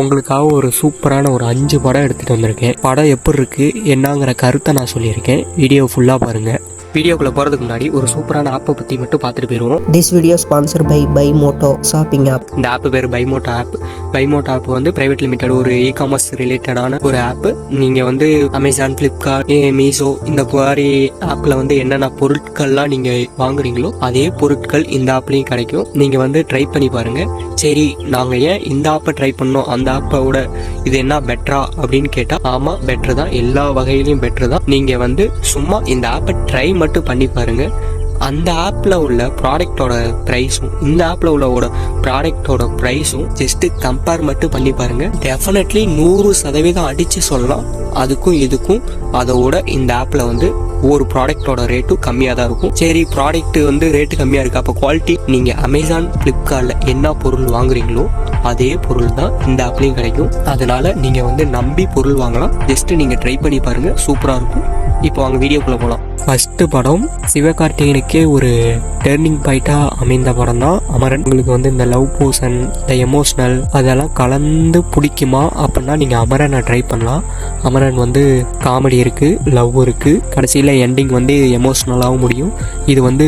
உங்களுக்காக ஒரு சூப்பரான ஒரு 5 படம் எடுத்துகிட்டு வந்திருக்கேன். படம் எப்படி இருக்குது என்னங்கிற கருத்தை நான் சொல்லியிருக்கேன். வீடியோ ஃபுல்லாக பாருங்கள். வீடியோக்குள்ளே போகிறதுக்கு முன்னாடி ஒரு சூப்பரான ஆப்பை பற்றி மட்டும் பார்த்துட்டு போயிடுவோம். திஸ் வீடியோ ஸ்பான்சர் பை பைமோட்டோ ஷாப்பிங் ஆப். இந்த ஆப் பேர் பைமோட்டோ ஆப். பைமோட்டோ ஆப் வந்து பிரைவேட் லிமிடெட் ஒரு இ-காமர்ஸ் ரிலேட்டடான ஒரு ஆப். நீங்கள் வந்து அமேசான், ஃப்ளிப்கார்ட், மீஷோ இந்த மாதிரி ஆப்பில் வந்து என்னென்ன பொருட்கள்லாம் நீங்கள் வாங்குறீங்களோ அதே பொருட்கள் இந்த ஆப்லேயும் கிடைக்கும். நீங்கள் வந்து ட்ரை பண்ணி பாருங்கள். சரி, நாங்கள் ஏன் இந்த ஆப்பை ட்ரை பண்ணோம், அந்த ஆப்போட இது என்ன பெட்டரா அப்படின்னு கேட்டால், ஆமாம் பெட்டர் தான், எல்லா வகையிலையும் பெட்டர் தான். நீங்கள் வந்து சும்மா இந்த ஆப்பை ட்ரை மட்டும் பண்ணி பாருங்க. அந்த ஆப்பில் உள்ள ப்ராடக்டோட ப்ரைஸும் இந்த ஆப்பில் உள்ள ப்ராடக்டோட ப்ரைஸும் ஜஸ்ட்டு கம்பேர் மட்டும் பண்ணி பாருங்க. டெஃபினெட்லி 100% அடித்து சொல்லலாம். அதுக்கும் இதுக்கும் அதோட இந்த ஆப்பில் வந்து ஒரு ப்ராடக்டோட ரேட்டும் கம்மியாக தான் இருக்கும். சரி, ப்ராடக்ட் வந்து ரேட்டு கம்மியாக இருக்குது, அப்போ குவாலிட்டி நீங்கள் அமேசான், ஃப்ளிப்கார்ட்டில் என்ன பொருள் வாங்குறீங்களோ அதே பொருள் தான் இந்த ஆப்லேயும் கிடைக்கும். அதனால நீங்கள் வந்து நம்பி பொருள் வாங்கலாம். ஜஸ்ட்டு நீங்கள் ட்ரை பண்ணி பாருங்கள், சூப்பராக இருக்கும். இப்போ அவங்க வீடியோக்குள்ளே போகலாம். ஃபஸ்ட்டு படம் சிவகார்த்திகேயனுக்கே ஒரு டேர்னிங் பாயிண்டாக அமைந்த படம் தான் அமரன். உங்களுக்கு வந்து இந்த லவ் போர்ஷன், இந்த எமோஷ்னல் அதெல்லாம் கலந்து பிடிக்குமா அப்படின்னா நீங்கள் அமரனை ட்ரை பண்ணலாம். அமரன் வந்து காமெடி இருக்குது, லவ் இருக்குது, கடைசியில் எண்டிங் வந்து எமோஷ்னலாகவும் முடியும். இது வந்து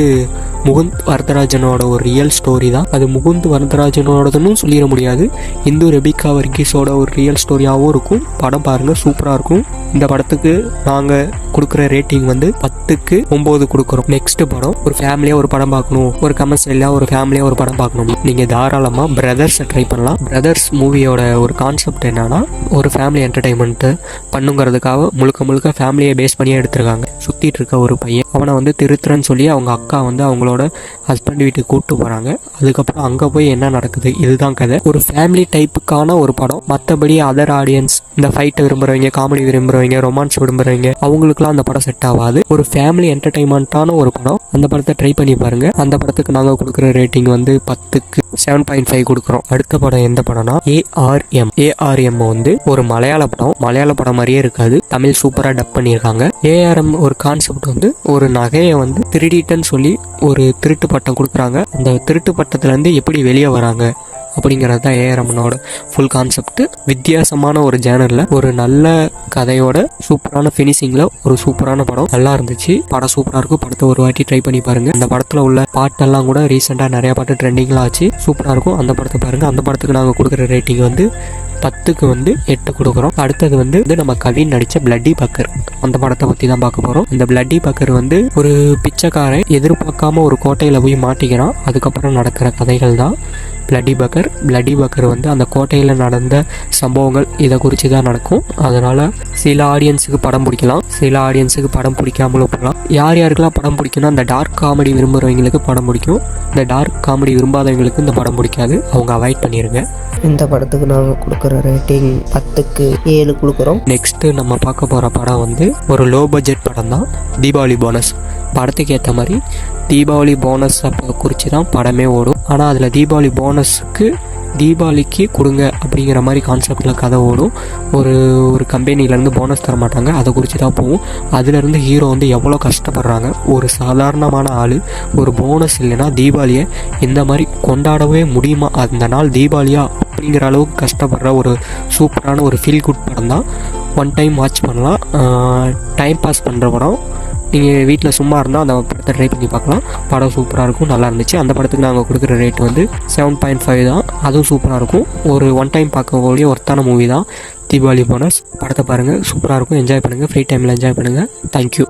முகுந்த் வரதராஜனோட ஒரு ரியல் ஸ்டோரி தான். அது முகுந்த் வரதராஜனோடதுன்னு சொல்லிட முடியாது. இந்து ரெபிகா வர்கீஸோட ஒரு ரியல் ஸ்டோரியாகவும் இருக்கும். படம் பாருங்கள், சூப்பராக இருக்கும். இந்த படத்துக்கு நாங்கள் கொடுக்குற ரேட்டிங் வந்து 10க்கு 9 கொடுக்குறோம். நெக்ஸ்ட் படம் ஒரு ஃபேமிலியாக ஒரு படம் பார்க்கணும், ஒரு கமர்ஷியலாக ஒரு ஃபேமிலியாக ஒரு படம் பார்க்கணும், நீங்கள் தாராளமாக பிரதர்ஸை ட்ரை பண்ணலாம். பிரதர்ஸ் மூவியோட ஒரு கான்செப்ட் என்னன்னா, ஒரு ஃபேமிலி என்டர்டைன்மெண்ட்டு பண்ணுங்கிறதுக்காக முழுக்க ஃபேமிலியை பேஸ் பண்ணியே எடுத்திருக்காங்க. சுற்றிட்டு இருக்க ஒரு பையன், அவனை வந்து திருத்துறன்னு சொல்லி அவங்க அக்கா வந்து அவங்களோட ஹஸ்பண்ட் வீட்டுக்கு கூப்பிட்டு போகிறாங்க. அதுக்கப்புறம் அங்கே போய் என்ன நடக்குது, இதுதான் கதை. ஒரு ஃபேமிலி டைப்புக்கான ஒரு படம். மற்றபடி அதர் ஆடியன்ஸ், இந்த ஃபைட்டை விரும்புகிறவங்க, காமெடி விரும்புகிறவங்க, ரொமான்ஸ் விரும்புகிறவங்க, அவங்களுக்குலாம் அந்த படம் செட் ஆகாது. ஒரு ஃபேமிலி என்டர்டைன்மெண்ட்டான ஒரு படம். அந்த படத்தை ட்ரை பண்ணி பாருங்கள். அந்த படத்துக்கு நாங்கள் கொடுக்குற ரேட்டிங் வந்து 10க்கு 7.5 கொடுக்குறோம். அடுத்த படம் எந்த படம்னா ARM. ARM வந்து ஒரு மலையாள படம் மாதிரியே இருக்காது, தமிழ் சூப்பராக டப் பண்ணியிருக்காங்க. ARM ஒரு கான்செப்ட் வந்து ஒரு நகையை வந்து திருடிட்டன்னு சொல்லி ஒரு திருட்டு பட்டம் கொடுக்குறாங்க. அந்த திருட்டு பட்டத்துலேருந்து எப்படி வெளியே வராங்க அப்படிங்கிறது தான் ஏஆர்எம்மனோட ஃபுல் கான்செப்ட். வித்தியாசமான ஒரு ஜேனரில் ஒரு நல்ல கதையோட சூப்பரான ஃபினிஷிங்கில் ஒரு சூப்பரான படம். நல்லா இருந்துச்சு. படம் சூப்பராக இருக்கும். படத்தை ஒரு வாட்டி ட்ரை பண்ணி பாருங்கள். அந்த படத்தில் உள்ள பாட்டெல்லாம் கூட ரீசெண்டாக நிறையா பாட்டு ட்ரெண்டிங்லாம் ஆச்சு. சூப்பராக இருக்கும். அந்த படத்தை பாருங்கள். அந்த படத்துக்கு நாங்கள் கொடுக்குற ரேட்டிங் வந்து 10க்கு வந்து 8 கொடுக்குறோம். அடுத்தது வந்து நம்ம கவின் நடித்த பிளட்டி பக்கர். அந்த படத்தை பற்றி தான் பார்க்க போகிறோம். இந்த பிளட்டி பக்கர் வந்து ஒரு பிச்சைக்காரன் எதிர்பார்க்காம ஒரு கோட்டையில் போய் மாட்டிக்கிறான். அதுக்கப்புறம் நடக்கிற கதைகள் தான் பிளட்டி பக்கர் வந்து அந்த கோட்டையில் நடந்த சம்பவங்கள் இதை குறித்து தான் நடக்கும். அதனால் சில ஆடியன்ஸுக்கு படம் பிடிக்கலாம், சில ஆடியன்ஸுக்கு படம் பிடிக்காமலும் போகலாம். யாருக்கெல்லாம் படம் பிடிக்கும்னா, இந்த டார்க் காமெடி விரும்புகிறவங்களுக்கு படம் பிடிக்கும். இந்த டார்க் காமெடி விரும்பாதவங்களுக்கு இந்த படம் பிடிக்காது. அவங்க அவாய்ட் பண்ணிடுங்க. இந்த படத்துக்கு நாங்கள் கொடுக்குற ரேட்டிங் 10க்கு 7 கொடுக்குறோம். நெக்ஸ்ட்டு நம்ம பார்க்க போகிற படம் வந்து ஒரு லோ பட்ஜெட் படம் தான், தீபாவளி போனஸ். படத்துக்கு ஏற்ற மாதிரி தீபாவளி போனஸ் அப்போ குறித்து தான் படமே ஓடும். ஆனால் அதில் தீபாவளிக்கு கொடுங்க அப்படிங்கிற மாதிரி கான்செப்டில் கதை ஓடும். ஒரு கம்பெனிலேருந்து போனஸ் தர மாட்டாங்க, அதை குறித்து தான் போகும். அதுலேருந்து ஹீரோ வந்து எவ்வளோ கஷ்டப்படுறாங்க. ஒரு சாதாரணமான ஆள் ஒரு போனஸ் இல்லைன்னா தீபாவளியை இந்த மாதிரி கொண்டாடவே முடியுமா, அந்த நாள் தீபாவளியா அப்படிங்கிற அளவுக்கு கஷ்டப்படுற ஒரு சூப்பரான ஒரு ஃபீல் குட் படம் தான். ஒன் டைம் வாட்ச் பண்ணலாம். டைம் பாஸ் பண்ணுற படம். நீங்கள் வீட்டில் சும்மா இருந்தால் அந்த படத்தை ட்ரை பண்ணி பார்க்கலாம். படம் சூப்பராக இருக்கும், நல்லா இருந்துச்சு. அந்த படத்துக்கு நாங்கள் கொடுக்குற ரேட் வந்து 7.5 தான். அதுவும் சூப்பராக இருக்கும். ஒரு ஒன் டைம் பார்க்கக்கூடிய ஒர்த்தான மூவி தான் தீபாவளி போனஸ். படத்தை பாருங்கள், சூப்பராக இருக்கும். என்ஜாய் பண்ணுங்கள், ஃப்ரீ டைமில் என்ஜாய் பண்ணுங்கள். தேங்க்யூ.